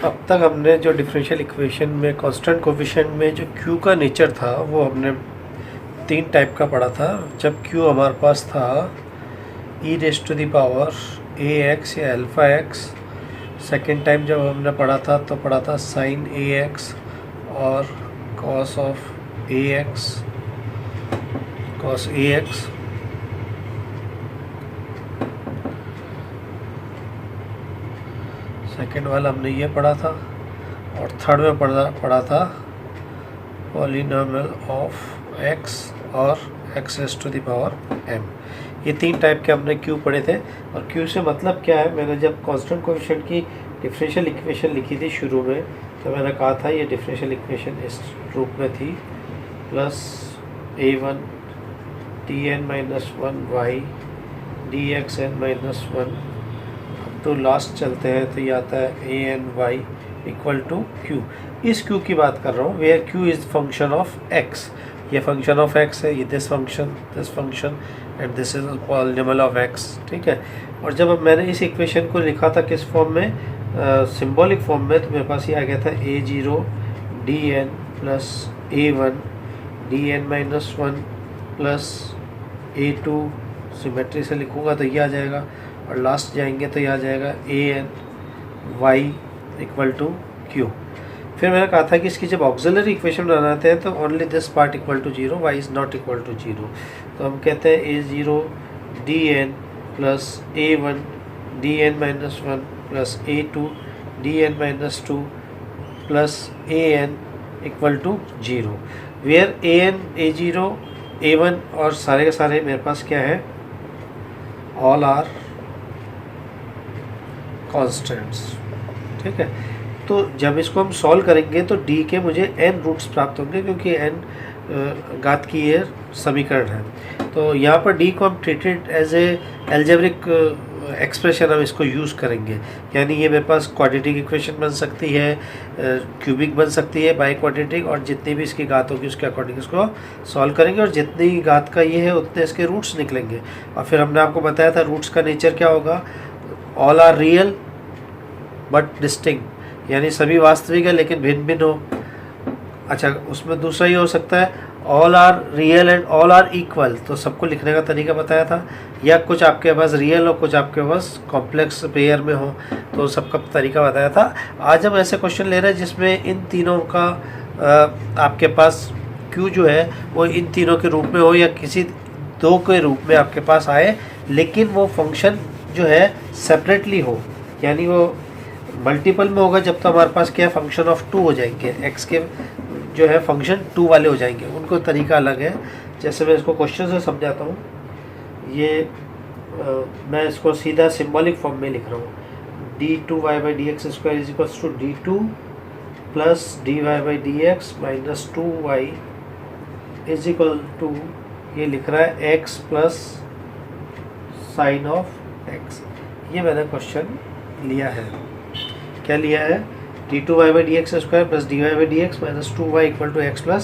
अब तक हमने जो डिफरेंशियल इक्वेशन में कांस्टेंट कोफिशिएंट में जो q का नेचर था वो हमने 3 टाइप का पढ़ा था। जब q हमारे पास था e⁻⁴ ax या अल्फ़ा x। सेकेंड टाइम जब हमने पढ़ा था तो पढ़ा था sin ax और cos ax। सेकेंड वाला हमने ये पढ़ा था और थर्ड में पढ़ा था पॉलिनोमियल ऑफ x और x⁻m। ये 3 टाइप के हमने q पढ़े थे। और q से मतलब क्या है, मैंने जब कांस्टेंट कोएफिशिएंट की डिफरेंशियल इक्वेशन लिखी थी शुरू में तो मैंने कहा था ये डिफरेंशियल इक्वेशन इस रूप में थी, प्लस a1 tn-1y dxn-1 तो लास्ट चलते हैं तो ये आता है a_n_y = q। इस q की बात कर रहा हूँ where q is function of x। ये फंक्शन ऑफ x है, ये this function and this is polynomial of x, ठीक है। और जब मैंने इस इक्वेशन को लिखा था किस फॉर्म में, सिंबॉलिक फॉर्म में, तो मेरे पास ये आ गया था a0 dn plus a1 dn-1 plus a2, symmetry से लिखूँगा तो ये आ जाएगा, और लास्ट जाएंगे तो ये आ जाएगा a_n_y = q। फिर मैंने कहा था कि इसकी जब ऑक्सिलरी इक्वेशन बनाते हैं तो only this part = 0, y is not equal to 0। तो हम कहते हैं a0 dn plus a1 dn-1 plus a2 dn-2 plus an = 0, where an a0 a1 और सारे के सारे मेरे पास क्या है, ऑल आर कॉन्स्टेंट्स, ठीक है। तो जब इसको हम सॉल्व करेंगे तो d के मुझे n रूट्स प्राप्त होंगे क्योंकि n घात की ये समीकरण है। तो यहाँ पर d को हम treated as a algebraic expression हम इसको यूज़ करेंगे, यानी ये मेरे पास क्वाड्रेटिक इक्वेशन बन सकती है, क्यूबिक बन सकती है, बाई क्वाड्रेटिक, और जितनी भी इसकी घात होगी उसके अकॉर्डिंग इसको सॉल्व करेंगे, और जितनी घात का ये है उतने इसके रूट्स निकलेंगे। और फिर हमने आपको बताया था रूट्स का नेचर क्या होगा, all are real but distinct, यानी सभी वास्तविक है लेकिन भिन्न भिन्न हो। अच्छा, उसमें दूसरा ये हो सकता है all are real and all are equal, तो सबको लिखने का तरीका बताया था, या कुछ आपके पास रियल हो कुछ आपके पास कॉम्प्लेक्स पेयर में हो, तो सबका तरीका बताया था। आज हम ऐसे क्वेश्चन ले रहे हैं जिसमें इन तीनों का आपके पास Q जो है वो इन तीनों के रूप में हो या किसी दो के रूप में आपके पास आए, लेकिन वो फंक्शन जो है सेपरेटली हो, यानी वो मल्टीपल में होगा जब तो हमारे पास क्या है, फंक्शन ऑफ 2 हो जाएंगे, x के जो है फंक्शन 2 वाले हो जाएंगे, उनको तरीका अलग है। जैसे मैं इसको क्वेश्चन से समझाता हूँ, ये मैं इसको सीधा सिंबॉलिक फॉर्म में लिख रहा हूँ, d2y/dx² = d2 plus dy/dx minus 2y = ये लिख रहा है x plus sine of x। ये मैंने क्वेश्चन लिया है, क्या लिया है, d2y/dx² plus dy/dx minus 2y = x plus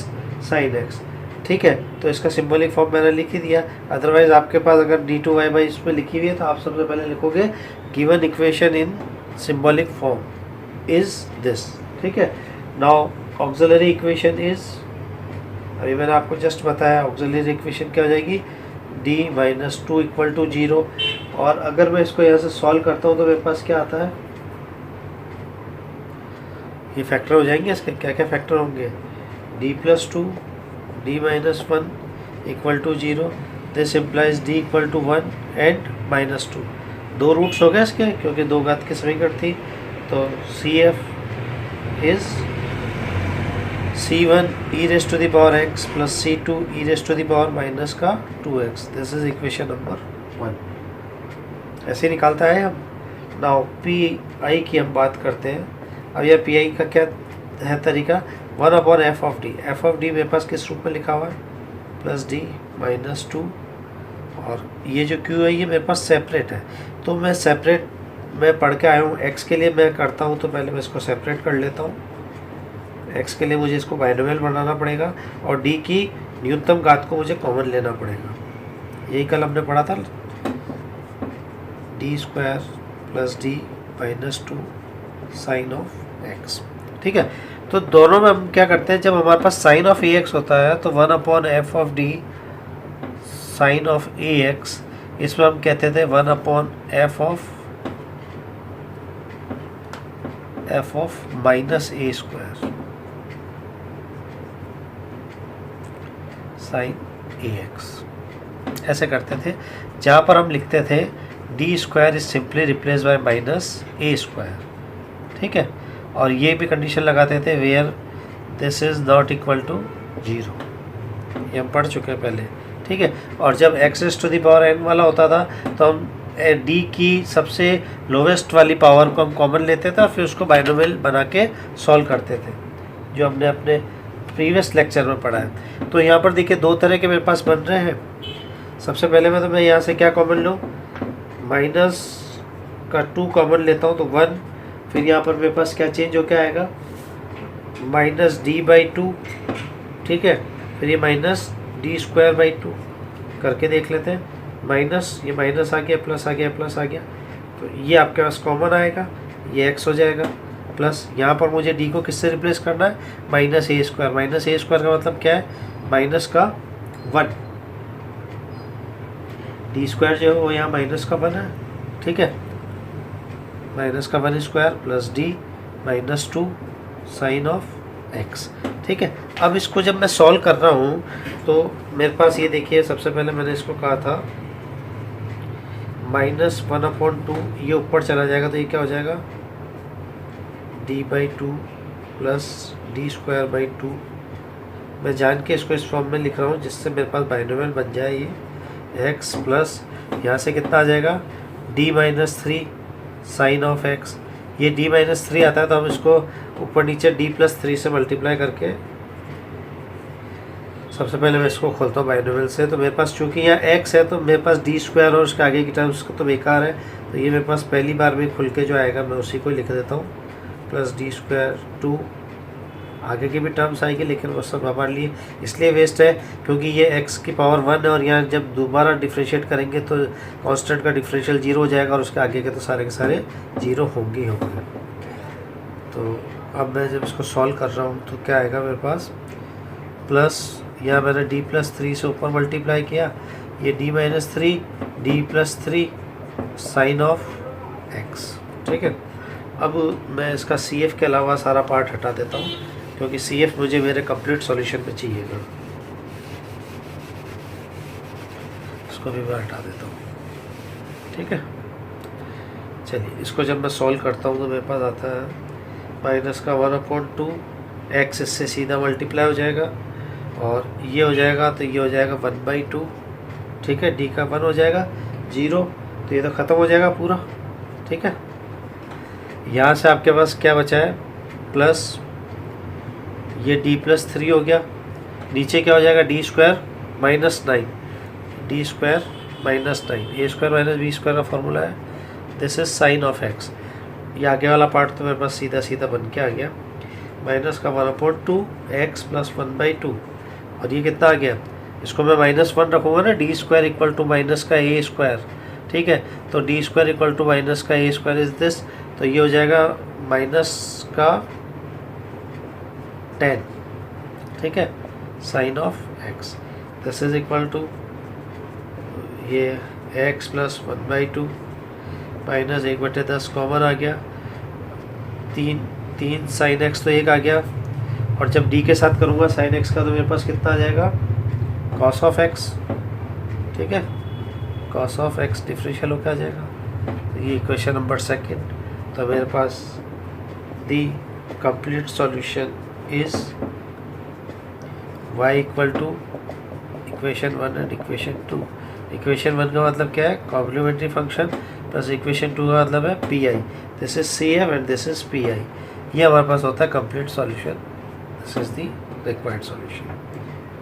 sign x, ठीक है। तो इसका सिंबॉलिक फॉर्म मैंने लिख ही दिया। अदरवाइज आपके पास अगर d2y इसमें लिखी हुई है तो आप सबसे पहले लिखोगे given equation in symbolic form is this, ठीक है। नाउ ऑक्सिलरी इक्वेशन इज, अभी मैंने आपको जस्ट बताया ऑक्सिलरी इक्वेशन क्या हो जाएगी, d-2 = 0। और अगर मैं इसको यहाँ से सॉल्व करता हूँ तो मेरे पास क्या आता है, ये फैक्टर हो जाएंगे। इसके क्या क्या फैक्टर होंगे, d+2 d-1 = 0, this implies d = 1 and -2। 2 roots हो गए इसके क्योंकि 2 घात की समीकरण थी, तो CF is C1 e⁻x plus C2 e⁻⁻²x। This is equation number 1, ऐसे निकालता है हम। नाउ PI की हम बात करते हैं। अब यह PI का क्या है तरीका, 1/f(d). f(d) मेरे पास किस रूप में लिखा हुआ है, प्लस d माइनस 2, और ये जो Q है ये मेरे पास सेपरेट है, तो मैं सेपरेट मैं पढ़ के आया हूँ। x के लिए मैं करता हूँ तो पहले मैं इसको सेपरेट कर लेता हूँ, x के लिए मुझे इसको बाइनोमियल बनाना पड़ेगा और d की न्यूनतम घात को मुझे कॉमन लेना पड़ेगा। यही कल हमने पढ़ा था, d² plus d minus 2 sine of x. ठीक है, तो दोनों में हम क्या करते हैं, जब हमारे पास साइन ऑफ ए एक्स होता है तो 1/f(d) sign of A x, इसमें हम कहते थे 1/f of minus a square sine a x, ऐसे करते थे, जहाँ पर हम लिखते थे D square is simply replace by minus a square. ठीक है, और ये भी कंडीशन लगाते थे where this is not equal to 0, ये हम पढ़ चुके हैं पहले। ठीक है, और जब x⁻n वाला होता था तो हम d की सबसे लोवेस्ट वाली पावर को हम कॉमन लेते थे और फिर उसको बाइनोमियल बना के सॉल्व करते थे, जो हमने अपने प्रीवियस लेक्चर में पढ़ा है। तो यहाँ पर देखिए दो तरह के मेरे पास बन रहे हैं। सबसे पहले मैं यहाँ से क्या कॉमन लूँ, माइनस का 2 कॉमन लेता हूँ तो 1, फिर यहाँ पर मेरे पास क्या चेंज हो के आएगा, माइनस d/2। ठीक है, फिर ये माइनस d²/2 करके देख लेते हैं, माइनस ये माइनस आ गया, प्लस आ गया, प्लस आ गया, तो ये आपके पास कॉमन आएगा, ये x हो जाएगा, प्लस यहाँ पर मुझे d को किससे रिप्लेस करना है, -a²। माइनस a² का मतलब क्या है, माइनस का 1, d² जो है वो यहाँ माइनस का 1 है। ठीक है, माइनस का 1² plus d -2 sine of x। ठीक है, अब इसको जब मैं सॉल्व कर रहा हूँ तो मेरे पास ये देखिए, सबसे पहले मैंने इसको कहा था -1/2, ये ऊपर चला जाएगा तो ये क्या हो जाएगा, d/2 प्लस d²/2। मैं जान के इसको इस फॉर्म में लिख रहा हूँ जिससे मेरे पास बाइनोमियल बन जाए ये x प्लस यहाँ से कितना आ जाएगा, d-3 साइन ऑफ x। ये d-3 आता है तो हम इसको ऊपर नीचे d+3 से मल्टीप्लाई करके, सबसे पहले मैं इसको खोलता हूँ बाइनोमियल से, तो मेरे पास चूँकि यहाँ x है तो मेरे पास d² और उसके आगे की टर्म्स तो बेकार है, तो ये मेरे पास पहली बार में खुल के जो आएगा मैं उसी को लिख देता हूँ, प्लस d²2, आगे की भी टर्म्स आएगी लेकिन वो सब हमारे लिए इसलिए वेस्ट है क्योंकि ये x की पावर 1 है, और यहाँ जब दोबारा डिफ्रेंशिएट करेंगे तो कांस्टेंट का डिफरेंशियल 0 हो जाएगा और उसके आगे के तो सारे के सारे 0 होंगे ही होंगे। तो अब मैं जब इसको सॉल्व कर रहा हूँ तो क्या आएगा मेरे पास, प्लस यहाँ मैंने d+3 से ऊपर मल्टीप्लाई किया, ये d-3 d+3 sign of x। ठीक है, अब मैं इसका CF के अलावा सारा पार्ट हटा देता हूँ क्योंकि CF मुझे मेरे कंप्लीट सॉल्यूशन में चाहिएगा, इसको भी मैं हटा देता हूँ। ठीक है, चलिए इसको जब मैं सॉल्व करता हूँ तो मेरे पास आता है माइनस का 1/2, x इससे सीधा मल्टीप्लाई हो जाएगा और ये हो जाएगा तो ये हो जाएगा 1/2। ठीक है, d का 1 हो जाएगा 0, तो ये तो ख़त्म हो जाएगा पूरा। ठीक है, यहाँ से आपके पास क्या बचा है, प्लस ये d+3 हो गया, नीचे क्या हो जाएगा d² -9, d² -9, a² - b² का फॉर्मूला है, this is sine of x। ये आगे वाला पार्ट तो मेरे पास सीधा सीधा बन के आ गया, माइनस का 1/2 x प्लस 1/2, और ये कितना आ गया, इसको मैं -1 रखूँगा ना, d² इक्वल टू माइनस का a²। ठीक है, तो d² इक्वल टू माइनस का a² इज दिस, तो ये हो जाएगा माइनस का 10। ठीक है, sine of x, this is equal to ये x प्लस 1/2 माइनस 1/10 कॉमन आ गया, 3 साइन x तो 1 आ गया, और जब d के साथ करूँगा साइन x का तो मेरे पास कितना आ जाएगा, कॉस ऑफ x। ठीक है, कॉस ऑफ x डिफरेंशियल होकर आ जाएगा, तो ये इक्वेशन नंबर 2। तो मेरे पास the complete solution is y equal to equation 1 and equation 2। Equation 1 का मतलब क्या है, कॉम्प्लीमेंट्री फंक्शन, प्लस इक्वेशन 2 का मतलब है P I, this is CF and this is P I. ये हमारे पास होता है complete solution, this is the required solution.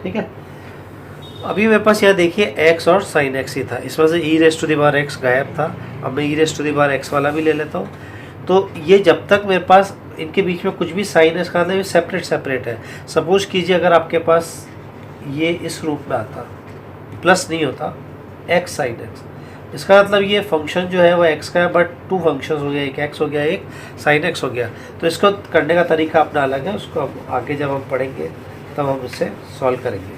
ठीक है, अभी मेरे पास यहाँ देखिए x और साइन x ही था, इसमें से e⁻x गायब था, अब मैं e⁻x वाला भी ले लेता हूँ। तो ये जब तक मेरे पास इनके बीच में कुछ भी साइन x का मतलब ये सेपरेट है। सपोज कीजिए अगर आपके पास ये इस रूप में आता, प्लस नहीं होता x साइन x, इसका मतलब ये फंक्शन जो है वो एक्स का है, बट टू फंक्शंस हो गया, एक एक्स हो गया, एक साइन एक्स हो गया। तो इसको करने का तरीका अपना अलग है, उसको हम आगे जब हम पढ़ेंगे तब हम इससे सॉल्व करेंगे।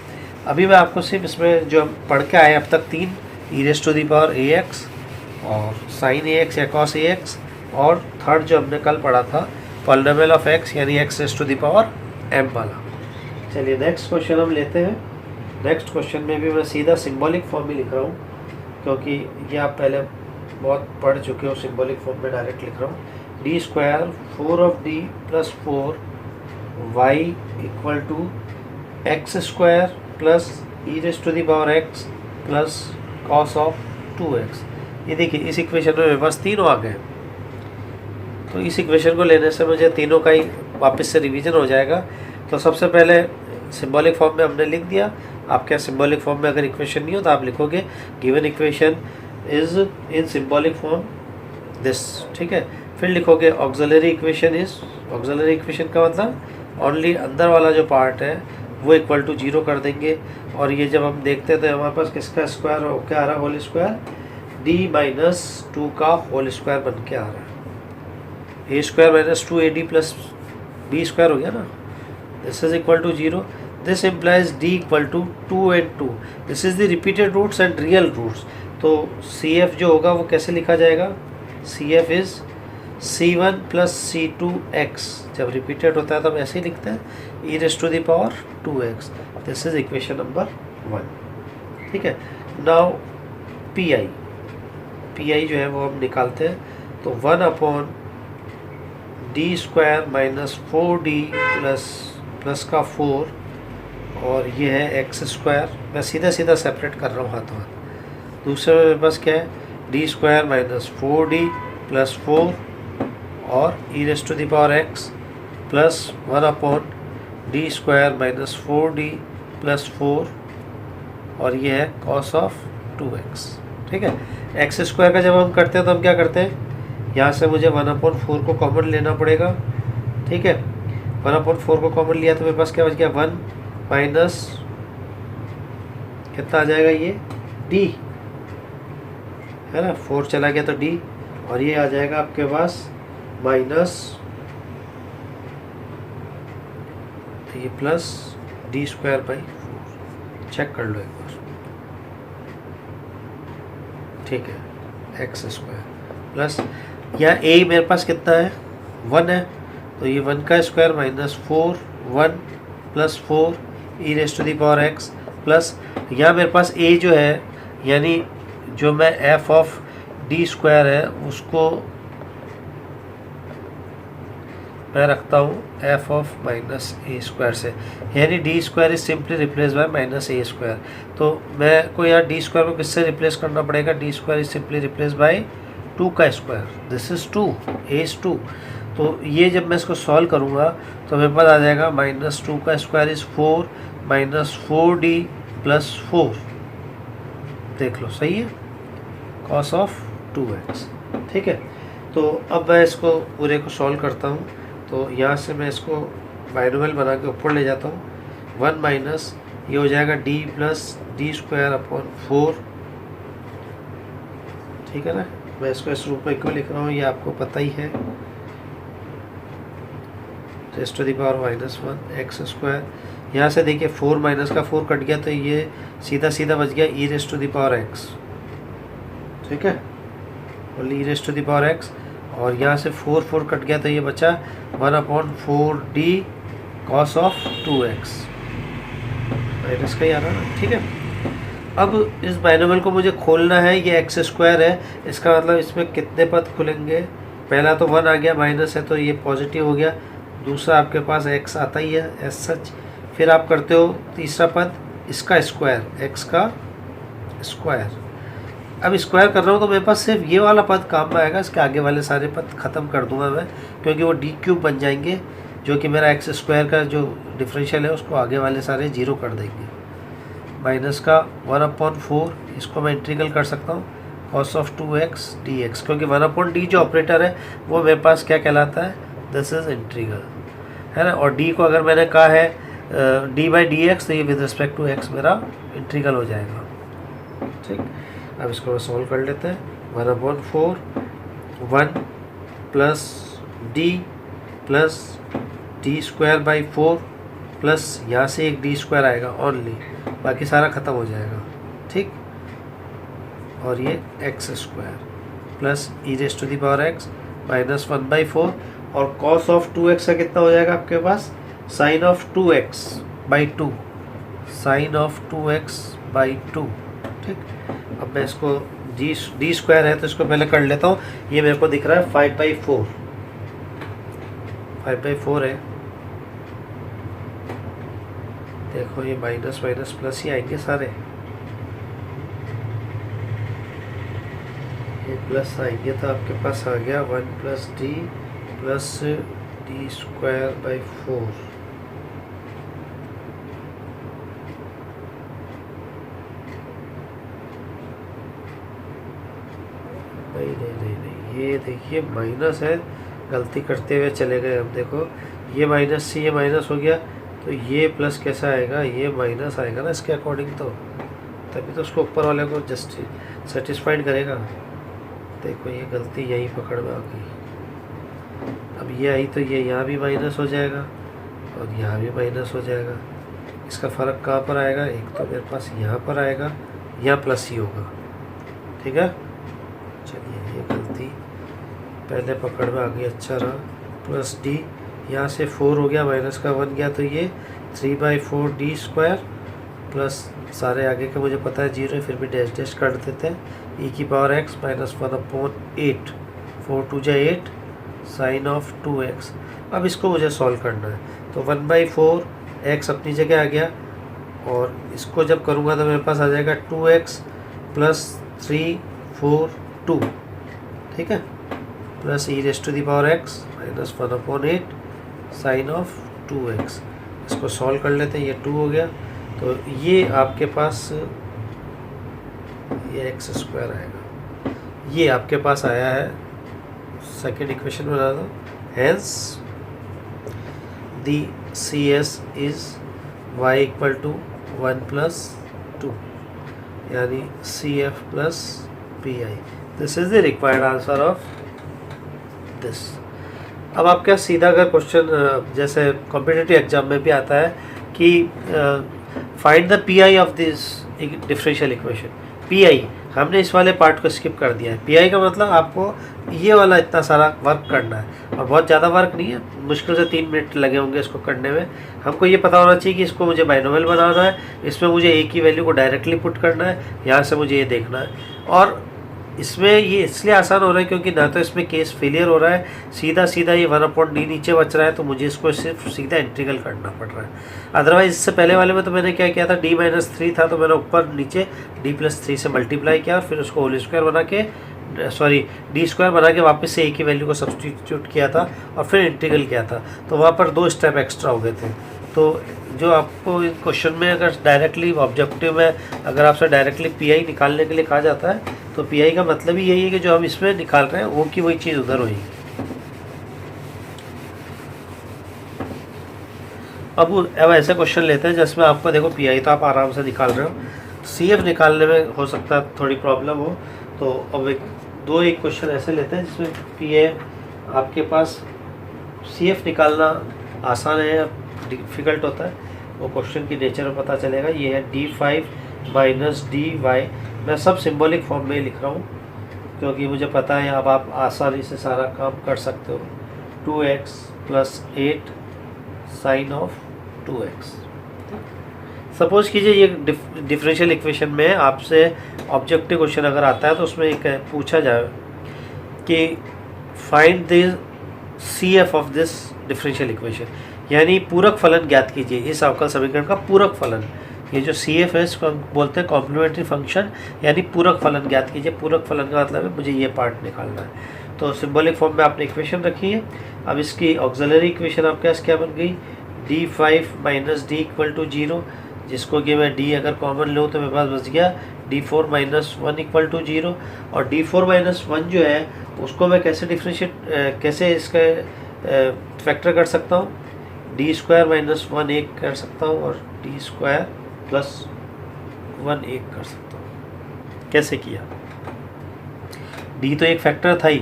अभी मैं आपको सिर्फ इसमें जो हम पढ़ के आए अब तक 3 e⁻ax और sin ax या cos ax, और थर्ड जो हमने कल पढ़ा था पॉलिनोमियल ऑफ x यानी x⁻m वाला। चलिए नेक्स्ट क्वेश्चन हम लेते हैं। नेक्स्ट क्वेश्चन में भी मैं सीधा सिंबॉलिक फॉर्म में लिख रहा हूँ, क्योंकि ये आप पहले बहुत पढ़ चुके हो। सिंबॉलिक फॉर्म में डायरेक्ट लिख रहा हूँ। d square 4d + 4y = x square plus e⁻x plus cos of 2x। ये देखिए इस इक्वेशन में मेरे पास तीनों आ गए, तो इस इक्वेशन को लेने से मुझे तीनों का ही वापस से रिवीजन हो जाएगा। तो सबसे पहले सिंबॉलिक फॉर्म में हमने लिख दिया। आपके सिंबॉलिक फॉर्म में अगर इक्वेशन नहीं हो तो आप लिखोगे given equation is in symbolic form this, ठीक है। फिर लिखोगे auxiliary equation is, auxiliary equation का मतलब ओनली अंदर वाला जो पार्ट है वो इक्वल टू 0 कर देंगे। और ये जब हम देखते हैं तो हमारे पास किसका स्क्वायर हो क्या आ रहा है, होल स्क्वायर, d - 2 का होल स्क्वायर बन के आ रहा है। a² - 2ad + b² हो गया ना, this is equal to 0। This implies d = 2 and 2। This is the repeated roots and real roots. तो CF जो होगा वो कैसे लिखा जाएगा, CF इज C1 + C2x। जब रिपीटेड होता है तो हम ऐसे ही लिखते हैं e⁻2x। This is equation number 1, ठीक है। नाउ PI जो है वो हम निकालते हैं। तो 1/d² - 4d प्लस का 4, और ये है x²। मैं सीधा सेपरेट कर रहा हूँ हाथों हाथ। दूसरे में मेरे पास क्या है, d² - 4d + 4 और e⁻x प्लस 1/d² - 4d + 4, और ये है cos ऑफ 2x, ठीक है। x² का जब हम करते हैं तो हम क्या करते हैं, यहाँ से मुझे 1/4 को कॉमन लेना पड़ेगा, ठीक है। 1/4 को कॉमन लिया तो मेरे पास क्या बच गया, 1 माइनस कितना आ जाएगा, ये d है ना, 4 चला गया तो d, और ये आ जाएगा आपके पास माइनस ये प्लस d²/4। चेक कर लो एक बार, ठीक है। x² प्लस यहाँ a मेरे पास कितना है, 1 है, तो ये 1 का स्क्वायर - 4 1 + 4 e⁻x प्लस यहाँ मेरे पास a जो है, यानी जो मैं f ऑफ d² है उसको मैं रखता हूँ f ऑफ -a² से, यानी d² is simply replace bye -a²। तो मैं को यहाँ d² को किससे रिप्लेस करना पड़ेगा, d² is simply replace bye 2 का square. This is 2, a is 2। तो ये जब मैं इसको सॉल्व करूँगा तो मेरे पास आ जाएगा -2 का स्क्वायर इज 4 -4d + 4। देख लो सही है, cos ऑफ 2x, ठीक है। तो अब मैं इसको पूरे को सॉल्व करता हूँ। तो यहाँ से मैं इसको बाइनोमियल बना के ऊपर ले जाता हूँ। 1 माइनस ये हो जाएगा d + d²/4, ठीक है ना। मैं इसको इस रूप में क्यों लिख रहा हूँ ये आपको पता ही है। (1 x²। यहाँ से देखिए 4 माइनस का 4 कट गया तो ये सीधा बच गया e⁻x, ठीक है, ओनली e⁻x। और यहाँ से 4 कट गया तो ये बचा 1/4d cos of 2x, minus का ही आ रहा है, ठीक है। अब इस बाइनोमियल को मुझे खोलना है, ये x² है, इसका मतलब इसमें कितने पद खुलेंगे। पहला तो 1 आ गया, माइनस है तो ये पॉजिटिव हो गया। दूसरा आपके पास x आता ही है एज सच। फिर आप करते हो तीसरा पद इसका स्क्वायर, x का स्क्वायर। अब स्क्वायर कर रहा हूँ तो मेरे पास सिर्फ ये वाला पद काम में आएगा, इसके आगे वाले सारे पद ख़त्म कर दूंगा मैं, क्योंकि वो d³ बन जाएंगे, जो कि मेरा x² का जो डिफरेंशियल है उसको आगे वाले सारे 0 कर देंगे। माइनस का 1/4, इसको मैं इंटीग्रल कर सकता हूँ cos ऑफ 2x dx, क्योंकि 1/d जो ऑपरेटर है वो मेरे पास क्या कहलाता है, दिस इज इंटीग्रल, है ना। और d को अगर मैंने कहा है d/dx तो ये विद रिस्पेक्ट टू x मेरा इंटीग्रल हो जाएगा, ठीक। अब इसको मैं सॉल्व कर लेते हैं। 1/4 1 plus D plus D square by 4 plus यहाँ से एक डी स्क्वायर आएगा ओनली, बाकी सारा ख़त्म हो जाएगा, ठीक। और ये x square plus e raise to the power x minus 1/4 और कॉस ऑफ 2x का कितना हो जाएगा आपके पास, sine of 2x by 2, sine of 2x by 2, ठीक। अब मैं इसको डी स्क्वायर है तो इसको पहले कर लेता हूँ। ये मेरे को दिख रहा है 5/4, 5/4 है। देखो ये माइनस माइनस प्लस ही आएंगे सारे, ये प्लस आएंगे तो आपके पास आ गया 1 plus D plus D square by 4। नहीं, ये देखिए माइनस है, गलती करते हुए चले गए हम। देखो ये माइनस से ये माइनस हो गया तो ये प्लस कैसा आएगा, ये माइनस आएगा ना इसके अकॉर्डिंग, तो तभी तो उसको ऊपर वाले को जस्ट सेटिस्फाइड करेगा। देखो ये गलती यहीं पकड़ में आ गई। अब ये आई तो ये यहाँ भी माइनस हो जाएगा और यहाँ भी माइनस हो जाएगा। इसका फ़र्क कहाँ पर आएगा, एक तो मेरे पास यहाँ पर आएगा, यहाँ प्लस ही होगा, ठीक है। चलिए ये गलती पहले पकड़ में आ गई, अच्छा रहा। प्लस डी यहाँ से 4 हो गया, माइनस का 1 गया तो ये 3/4 डी स्क्वायर प्लस सारे आगे के मुझे पता है 0 है, फिर भी डैश डैश कर देते हैं, ई की power x minus 1/8, 4 2 8 sine of 2x। अब इसको मुझे सॉल्व करना है तो 1/4 एक्स अपनी जगह आ गया और इसको जब करूँगा तो मेरे पास आ जाएगा 2x प्लस 3 4 2, ठीक है, plus e raise to the power x minus 1/8 sine of 2x। इसको सॉल्व कर लेते हैं, ये 2 हो गया तो ये आपके पास ये एक्स स्क्वायर आएगा, ये आपके पास आया है। सेकेंड इक्वेशन बना दो, hence the C S is y equal to 1 plus 2 यानी C F plus P I. This is the required answer of this. अब आपका सीधा अगर क्वेश्चन जैसे कॉम्पिटिटिव एग्जाम में भी आता है कि find the P I of this differential equation, P I, हमने इस वाले पार्ट को स्किप कर दिया है। पी आई का मतलब आपको ये वाला इतना सारा वर्क करना है और बहुत ज़्यादा वर्क नहीं है, मुश्किल से 3 मिनट लगे होंगे इसको करने में। हमको ये पता होना चाहिए कि इसको मुझे बाइनोमियल बनाना है, इसमें मुझे ए की वैल्यू को डायरेक्टली पुट करना है, यहाँ से मुझे ये देखना है। और इसमें ये इसलिए आसान हो रहा है क्योंकि ना तो इसमें केस फेलियर हो रहा है, सीधा सीधा ये 1/d नीचे बच रहा है, तो मुझे इसको सिर्फ सीधा इंटीग्रल करना पड़ रहा है। अदरवाइज इससे पहले वाले में तो मैंने क्या किया था, d-3 था तो मैंने ऊपर नीचे d+3 से मल्टीप्लाई किया और फिर उसको होल स्क्वायर बना के डी स्क्वायर बना के वापस से ए की वैल्यू को सब्सटीट्यूट किया था और फिर इंटीग्रल किया था, तो वहाँ पर 2 स्टेप एक्स्ट्रा हो गए थे। तो जो आपको क्वेश्चन में अगर डायरेक्टली ऑब्जेक्टिव में अगर आपसे डायरेक्टली पीआई निकालने के लिए कहा जाता है तो पीआई का मतलब ही यही है कि जो हम इसमें निकाल रहे हैं वो की वही चीज़ उधर होगी। अब ऐसे क्वेश्चन लेते हैं जिसमें आपको देखो पीआई तो आप आराम से निकाल रहे हो, सीएफ निकालने में हो सकता है थोड़ी प्रॉब्लम हो। तो अब एक क्वेश्चन ऐसे लेते हैं जिसमें पीए आपके पास सीएफ निकालना आसान है या डिफ़िकल्ट होता है, वो क्वेश्चन की नेचर में पता चलेगा। ये है d5 माइनस dy, मैं सब सिंबॉलिक फॉर्म में लिख रहा हूँ क्योंकि मुझे पता है अब आप आसानी से सारा काम कर सकते हो। 2x plus 8 sine of 2x। Suppose कीजिए ये डिफरेंशियल इक्वेशन में आपसे ऑब्जेक्टिव क्वेश्चन अगर आता है तो उसमें एक पूछा जाए कि find the CF of this differential equation, यानी पूरक फलन ज्ञात कीजिए, इस अवकल समीकरण का पूरक फलन। ये जो CF है इसको हम बोलते हैं कॉम्प्लीमेंट्री फंक्शन, यानी पूरक फलन ज्ञात कीजिए। पूरक फलन का मतलब है मुझे ये पार्ट निकालना है। तो सिंबॉलिक फॉर्म में आपने इक्वेशन रखी है। अब इसकी ऑक्सिलरी इक्वेशन आपके पास क्या बन गई, d5 minus D equal to 0, जिसको कि मैं d अगर कॉमन लूँ तो मेरे पास बच गया d4 माइनस 1 इक्वल टू 0। और d4 माइनस 1 जो है उसको मैं कैसे डिफ्रेंशिएट कैसे इसका फैक्टर कर सकता हूँ, डी स्क्वायर माइनस 1 1 कर सकता हूँ और डी स्क्वायर प्लस 1 1 कर सकता हूँ। कैसे किया? डी तो एक फैक्टर था ही,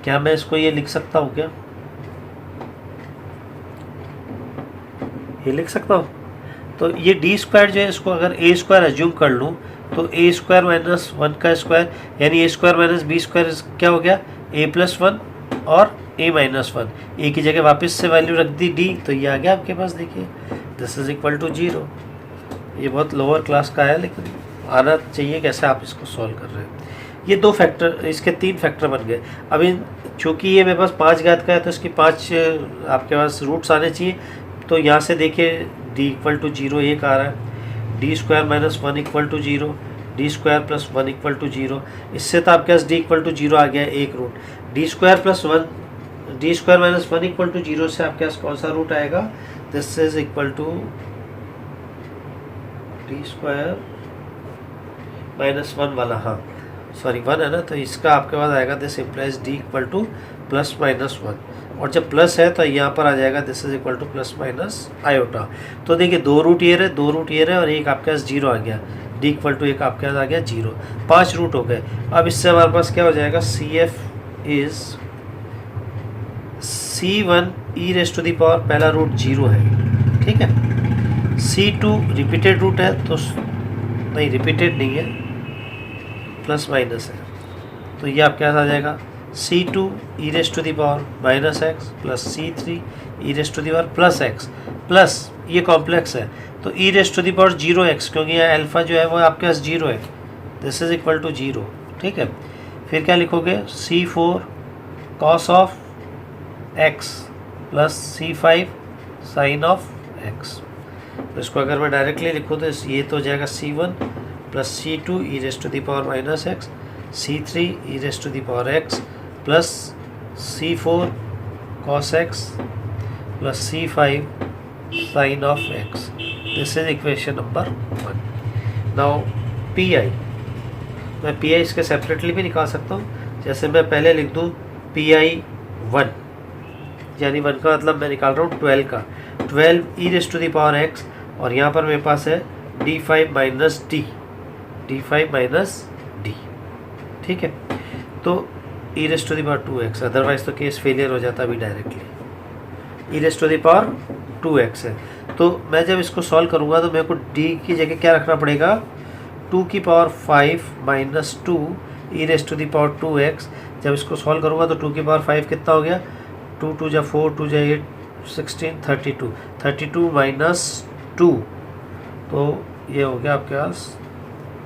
क्या मैं इसको ये लिख सकता हूँ क्या? ये लिख सकता हूँ। तो ये डी स्क्वायर जो है, इसको अगर ए स्क्वायर एज्यूम कर लूँ तो ए स्क्वायर माइनस 1 का स्क्वायर यानी ए स्क्वायर माइनस बी स्क्वायर क्या हो गया? ए प्लस 1 और ए माइनस 1, ए की जगह वापस से वैल्यू रख दी डी, तो ये आ गया आपके पास। देखिए दिस इज इक्वल टू 0। ये बहुत लोअर क्लास का है लेकिन आना चाहिए कैसे आप इसको सॉल्व कर रहे हैं। ये 2 फैक्टर, इसके 3 फैक्टर बन गए। अभी चूँकि ये मेरे पास 5 घात का है तो इसकी 5 आपके पास रूट्स आने चाहिए। तो यहाँ से देखिए डी इक्वल टू 0 एक आ रहा है, D square minus 1 equal to 0, D square plus 1 equal to 0। इससे तो आपके पास डी इक्वल टू 0 आ गया एक root. D square plus 1, D square minus 1 equal to 0 से आपके पास कौन सा रूट आएगा? This is equal to D square minus 1 वाला, हाँ सॉरी 1 है ना, तो इसका आपके पास आएगा this implies D equal two plus minus 1, और जब प्लस है तो यहाँ पर आ जाएगा this is equal two plus minus iota. तो देखिए 2 रूट ये रहे, 2 रूट ये रहे और एक आपके पास 0 आ गया, डी इक्वल टू एक आपके पास आ गया 0। 5 रूट हो गए। अब इससे हमारे पास क्या हो जाएगा? C F is C1 e raise to the power, पहला रूट 0 है, ठीक है। C2 रिपीटेड रूट है तो नहीं, रिपीटेड नहीं है, प्लस माइनस है, तो ये आपके पास आ जाएगा C2 e raise to the power minus x plus C3 e raise to the power plus x, plus ये कॉम्प्लेक्स है तो e raise to the power 0x, क्योंकि ये अल्फा जो है वो आपके पास 0 है, दिस इज इक्वल टू 0, ठीक है। फिर क्या लिखोगे? C4 cos of x plus C5 sine of x। तो इसको अगर मैं डायरेक्टली लिखूँ तो ये तो हो जाएगा C1 plus C2 e raise to the power minus x, C3 e raise to the power x plus C4 cos x plus C5 sine of x। This is equation number 1। Now PI, मैं PI इसके separately भी निकाल सकता हूँ। जैसे मैं पहले लिख दूँ PI 1, यानी 1 का मतलब मैं निकाल रहा हूँ 12 का, 12 e raise to the power x, और यहाँ पर मेरे पास है D5 minus D, D5 minus D, ठीक है। तो e raise to the power 2x, otherwise तो केस फेलियर हो जाता अभी directly. E raise to the power 2x है, तो मैं जब इसको सॉल्व करूँगा तो मेरे को d की जगह क्या रखना पड़ेगा? 2 की power 5 minus 2 e raise to the power 2x। जब इसको सॉल्व करूँगा तो 2 की पावर 5 कितना हो गया? 2 2 जा 4, 2 जा 8, 16, 32, 32 माइनस 2, तो ये हो गया आपके पास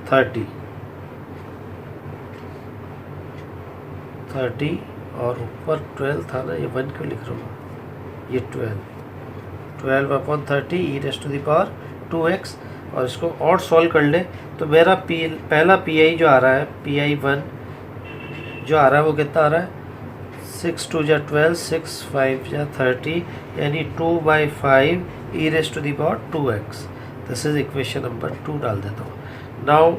30, और ऊपर 12 था ना, ये 1 क्यों लिख रहा हूँ? ये 12 upon 30 e raise to the power 2x, और इसको और सॉल्व कर ले तो मेरा पहला PI जो आ रहा है, PI1 जो आ रहा है वो कितना आ रहा है? 6 2 जा 12, 6 5 जा 30, यानी 2/5 e raise to the power 2x। This is equation number 2 डाल देता हूँ। Now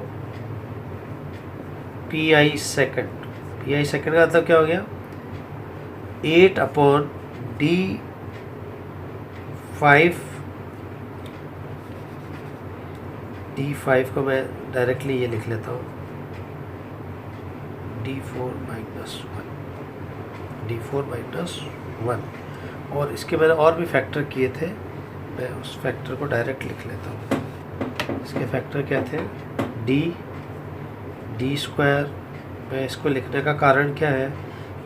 PI second, PI second का मतलब क्या हो गया? 8 अपॉन D5 को मैं डायरेक्टली ये लिख लेता हूँ D4 माइनस 1, और इसके मैंने और भी फैक्टर किए थे, मैं उस फैक्टर को डायरेक्ट लिख लेता हूँ। इसके फैक्टर क्या थे? D square. मैं इसको लिखने का कारण क्या है?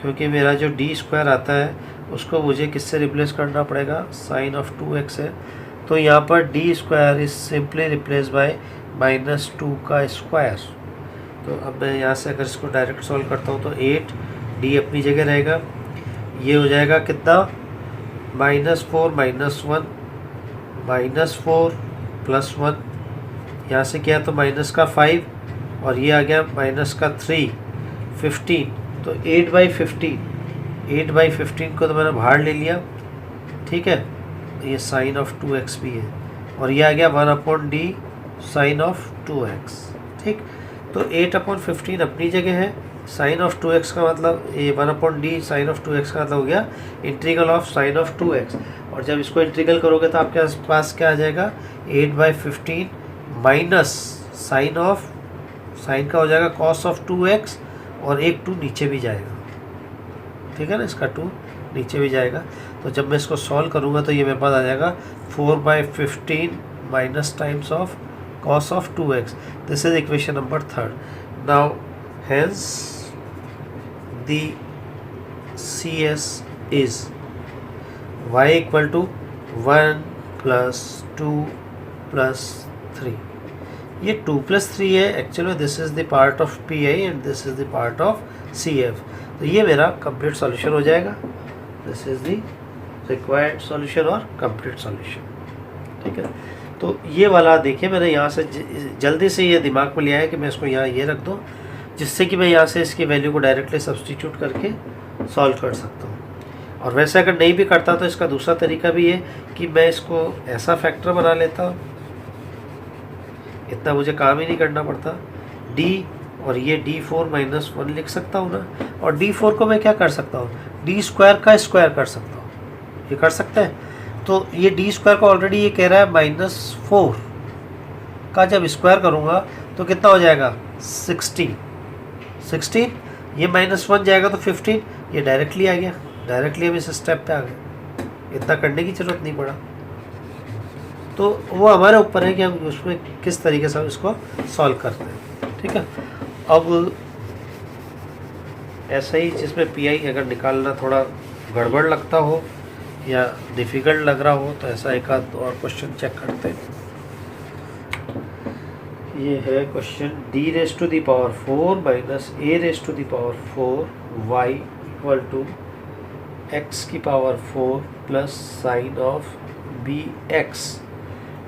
क्योंकि मेरा जो डी स्क्वायर आता है उसको मुझे किससे रिप्लेस करना पड़ेगा? साइन ऑफ 2x है, तो यहाँ पर D square is simply replace by minus 2 का स्क्वायर। तो अब मैं यहाँ से अगर इसको डायरेक्ट सॉल्व करता हूँ तो 8, डी अपनी जगह रहेगा, ये हो जाएगा कितना? -4 माइनस 1, -4 प्लस 1, यहाँ से क्या है तो माइनस का 5, और ये आ गया माइनस का 3, 15, तो 8/15 को तो मैंने बाहर ले लिया, ठीक है। ये साइन ऑफ 2x भी है, और ये आ गया 1/d साइन ऑफ 2x, ठीक। तो 8/15 अपनी जगह है, साइन ऑफ 2x का मतलब ये 1/d साइन ऑफ 2x का मतलब हो गया integral of sine of 2x, और जब इसको इंटीग्रल करोगे तो आपके पास क्या आ जाएगा? 8/15 माइनस साइन ऑफ साइन का हो जाएगा कॉस ऑफ 2x और एक 2 नीचे भी जाएगा, ठीक है ना, इसका 2 नीचे भी जाएगा। तो जब मैं इसको सॉल्व करूँगा तो ये मेरे पास आ जाएगा 4/15 minus times of cos of 2x. This is equation number 3rd. Now hence the CS is y equal to 1 plus 2 plus 3. ये 2 plus 3 है actually, this is the part of P I and this is the part of C F. तो ये मेरा complete solution हो जाएगा। This is the required solution और complete solution, ठीक है। तो ये वाला देखिए मैंने यहाँ से जल्दी से ये दिमाग में लिया है कि मैं इसको यहाँ ये रख दूँ, जिससे कि मैं यहाँ से इसकी वैल्यू को डायरेक्टली सब्स्टिट्यूट करके सॉल्व कर सकता हूँ। और वैसे अगर नहीं भी करता तो इसका दूसरा तरीका भी है कि मैं इसको ऐसा फैक्टर बना लेता हूँ, इतना मुझे काम ही नहीं करना पड़ता। d और ये d4-1 लिख सकता हूँ ना, और d4 को मैं क्या कर सकता हूँ, d स्क्वायर का स्क्वायर कर सकता हूँ, ये कर सकते हैं। तो ये d स्क्वायर को ऑलरेडी ये कह रहा है -4 का जब स्क्वायर करूँगा तो कितना हो जाएगा 16, ये -1 जाएगा तो 15, ये डायरेक्टली आ गया, डायरेक्टली हम इस स्टेप पे आ गए, इतना करने की ज़रूरत नहीं पड़ा। तो वो हमारे ऊपर है कि हम उसमें किस तरीके से हम इसको सॉल्व करते हैं, ठीक है। अब ऐसा ही जिसमें पी आई अगर निकालना थोड़ा गड़बड़ लगता हो या डिफ़िकल्ट लग रहा हो तो ऐसा एक आध और क्वेश्चन चेक करते हैं। ये है question d⁴ minus a⁴ y equal to x⁴ plus sine of bx।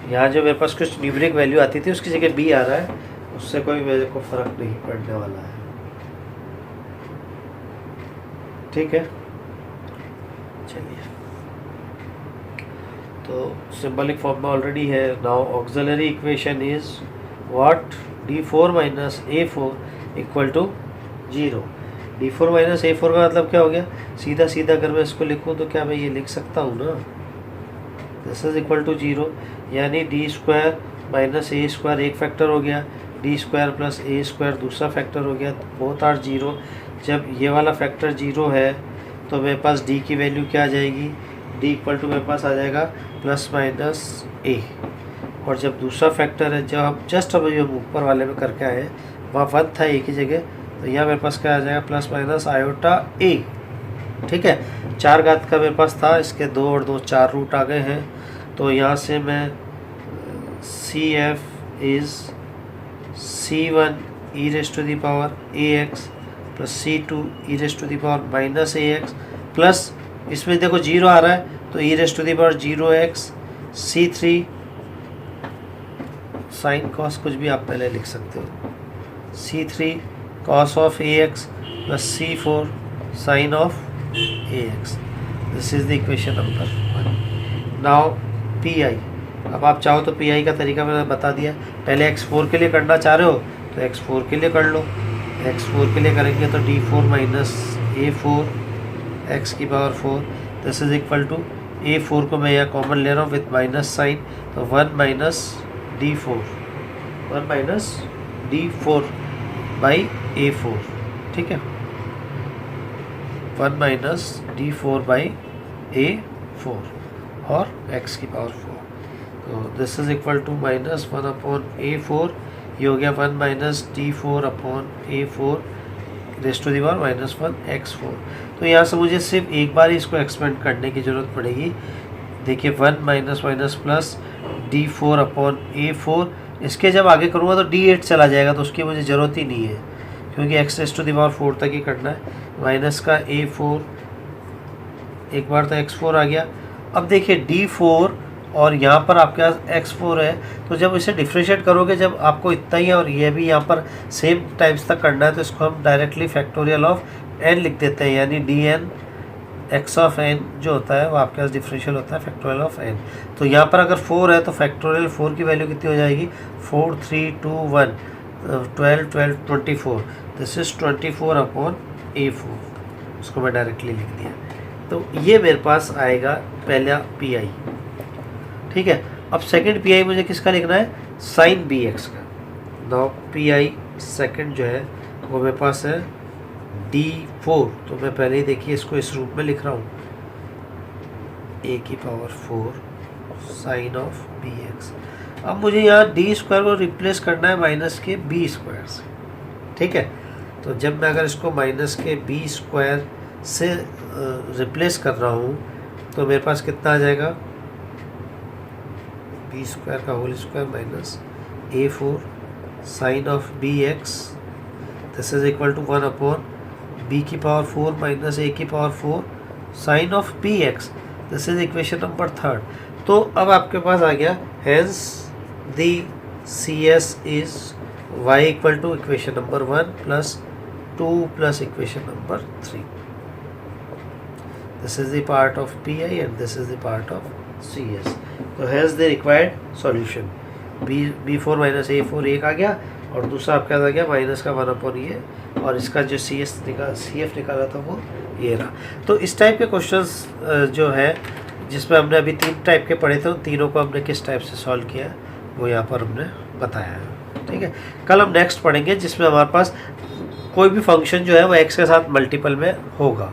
यहाँ जो मेरे पास कुछ न्यूमेरिक वैल्यू आती थी उसकी जगह b आ रहा है, उससे कोई मेरे को फ़र्क नहीं पड़ने वाला है, ठीक है। चलिए, तो सिंबलिक फॉर्म में ऑलरेडी है। Now auxiliary equation is what, d4 minus a4 equal to 0। d4 minus a4 का मतलब क्या हो गया, सीधा सीधा अगर मैं इसको लिखूँ तो क्या मैं ये लिख सकता हूँ ना, दिस इज इक्वल टू 0, यानी d² माइनस a² एक फैक्टर हो गया, d² प्लस a² दूसरा फैक्टर हो गया, बोथ आर 0। जब ये वाला फैक्टर 0 है तो मेरे पास d की वैल्यू क्या आ जाएगी, d इक्वल टू मेरे पास आ जाएगा प्लस माइनस a। और जब दूसरा फैक्टर है, जब हम जस्ट अभी हम ऊपर वाले में करके आए वहाँ 1 था एक ही जगह, तो यहाँ मेरे पास क्या आ जाएगा प्लस माइनस आयोटा a, ठीक है। 4 घात का मेरे पास था, इसके 2 और 2 4 रूट आ गए हैं। तो यहाँ से मैं CF is C1 e⁴ax plus C2 e⁻−ax plus इसमें देखो 0 आ रहा है तो e⁻0x C3 साइन कॉस कुछ भी आप पहले लिख सकते हो, C3 cos of ax plus C4 sine of ax। This is the equation number 1। Now P I, अब आप चाहो तो पी आई का तरीका मैंने बता दिया। पहले x4 के लिए करना चाह रहे हो तो x4 के लिए कर लो, x4 के लिए करेंगे तो d4 minus a4 x⁴, this is equal to a4 को मैं यहाँ कॉमन ले रहा हूँ विथ माइनस साइन, तो 1 माइनस d4 बाई a4, ठीक है, 1 माइनस d4 बाई a4 और x⁴। तो this is equal to minus 1 upon a4, ये हो गया 1 minus d4 upon a4 (-1 x4। तो यहाँ से मुझे सिर्फ एक बार ही इसको एक्सपेंड करने की ज़रूरत पड़ेगी। देखिए 1 minus minus plus d4 upon a4, इसके जब आगे करूँगा तो d8 चला जाएगा, तो उसकी मुझे ज़रूरत ही नहीं है क्योंकि x⁴ तक ही करना है। माइनस का a4, एक बार तो x4 आ गया। अब देखिए d4 और यहाँ पर आपके पास x4 है, तो जब इसे डिफ्रेंशिएट करोगे, जब आपको इतना ही है और ये भी यहाँ पर सेम टाइम्स तक करना है, तो इसको हम डायरेक्टली फैक्टोरियल ऑफ n लिख देते हैं, यानी dn x ऑफ n जो होता है वो आपके पास डिफरेंशियल होता है फैक्टोरियल ऑफ n। तो यहाँ पर अगर 4 है तो फैक्टोरियल 4 की वैल्यू कितनी हो जाएगी, 4 3 2 1 12 12 24, दिस इज 24 अपॉन a4, उसको मैं डायरेक्टली लिख दिया। तो ये मेरे पास आएगा पहला पी आई, ठीक है। अब सेकंड पी आई मुझे किसका लिखना है, साइन bx का। नाउ पी आई सेकंड जो है वो मेरे पास है D4। तो मैं पहले ही देखिए इसको इस रूप में लिख रहा हूँ, a⁴ साइन ऑफ bx। अब मुझे यहाँ d² को रिप्लेस करना है माइनस के b² से, ठीक है। तो जब मैं अगर इसको माइनस के b² से रिप्लेस कर रहा हूँ तो मेरे पास कितना आ जाएगा, b² का whole square minus a4 sine of bx, this is equal to 1 upon b⁴ minus a⁴ sine of bx। This is equation number 3। तो अब आपके पास आ गया hence the CS is y equal to equation number 1 plus 2 plus equation number 3। This is the part of PI and this is the part of CS। तो hence the required solution b4 minus a4 एक आ गया, और दूसरा आपका आ गया minus का 1 upon ये, और इसका जो CF निकाला था वो ये रहा। तो इस टाइप के क्वेश्चंस जो है जिसमें हमने अभी 3 टाइप के पढ़े थे, उन तीनों को हमने किस टाइप से सॉल्व किया है वो यहाँ पर हमने बताया है, ठीक है। कल हम नेक्स्ट पढ़ेंगे जिसमें हमारे पास कोई भी फंक्शन जो है वो x के साथ मल्टीपल में होगा।